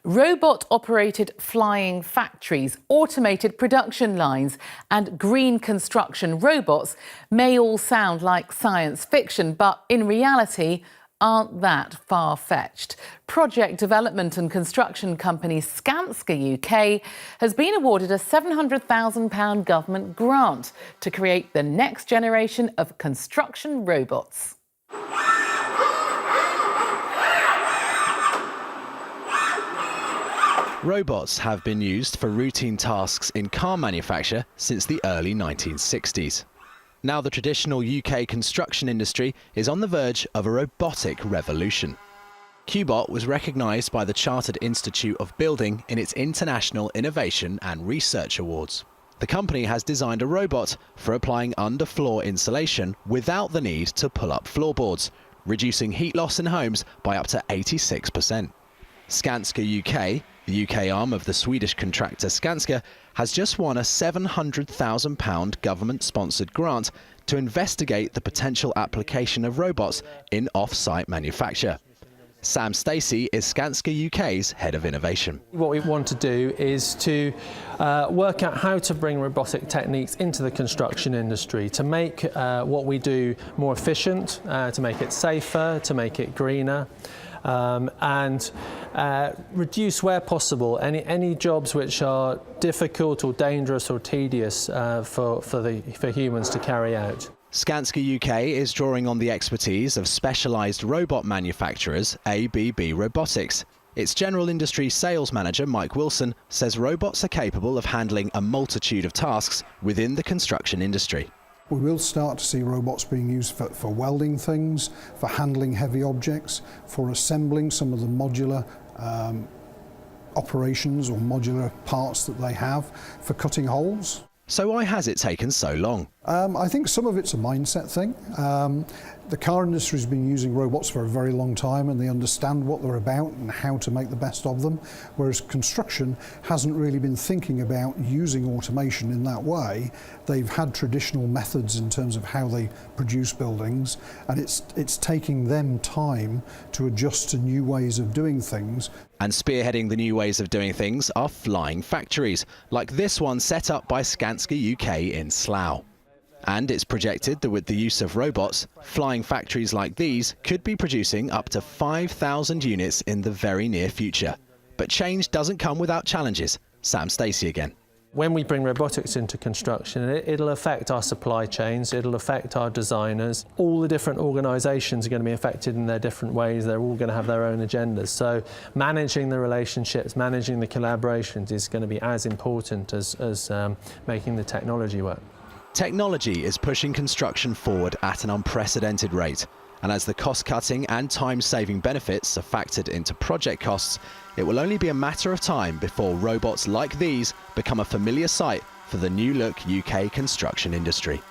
Robot-operated flying factories, automated production lines and green construction robots may all sound like science fiction, but in reality aren't that far-fetched. Project development and construction company Skanska UK has been awarded a £700,000 government grant to create the next generation of construction robots. Robots have been used for routine tasks in car manufacture since the early 1960s. Now the traditional UK construction industry is on the verge of a robotic revolution. Qbot was recognised by the Chartered Institute of Building in its International Innovation and Research Awards. The company has designed a robot for applying underfloor insulation without the need to pull up floorboards, reducing heat loss in homes by up to 86%. Skanska UK, the UK arm of the Swedish contractor Skanska, has just won a £700,000 government-sponsored grant to investigate the potential application of robots in off-site manufacture. Sam Stacey is Skanska UK's head of innovation. What we want to do is to work out how to bring robotic techniques into the construction industry to make what we do more efficient, to make it safer, to make it greener. And reduce where possible any jobs which are difficult or dangerous or tedious for humans to carry out. Skanska UK is drawing on the expertise of specialised robot manufacturers ABB Robotics. Its general industry sales manager Mike Wilson says robots are capable of handling a multitude of tasks within the construction industry. We will start to see robots being used for welding things, for handling heavy objects, for assembling some of the modular operations or modular parts that they have, for cutting holes. So why has it taken so long? I think some of it's a mindset thing. The car industry has been using robots for a very long time and they understand what they're about and how to make the best of them, whereas construction hasn't really been thinking about using automation in that way. They've had traditional methods in terms of how they produce buildings, and it's taking them time to adjust to new ways of doing things. And spearheading the new ways of doing things are flying factories, like this one set up by Skanska UK in Slough. And it's projected that with the use of robots, flying factories like these could be producing up to 5,000 units in the very near future. But change doesn't come without challenges. Sam Stacey again. When we bring robotics into construction, it'll affect our supply chains, it'll affect our designers. All the different organisations are going to be affected in their different ways. They're all going to have their own agendas. So managing the relationships, managing the collaborations is going to be as important as making the technology work. Technology is pushing construction forward at an unprecedented rate. And as the cost-cutting and time-saving benefits are factored into project costs, it will only be a matter of time before robots like these become a familiar sight for the new-look UK construction industry.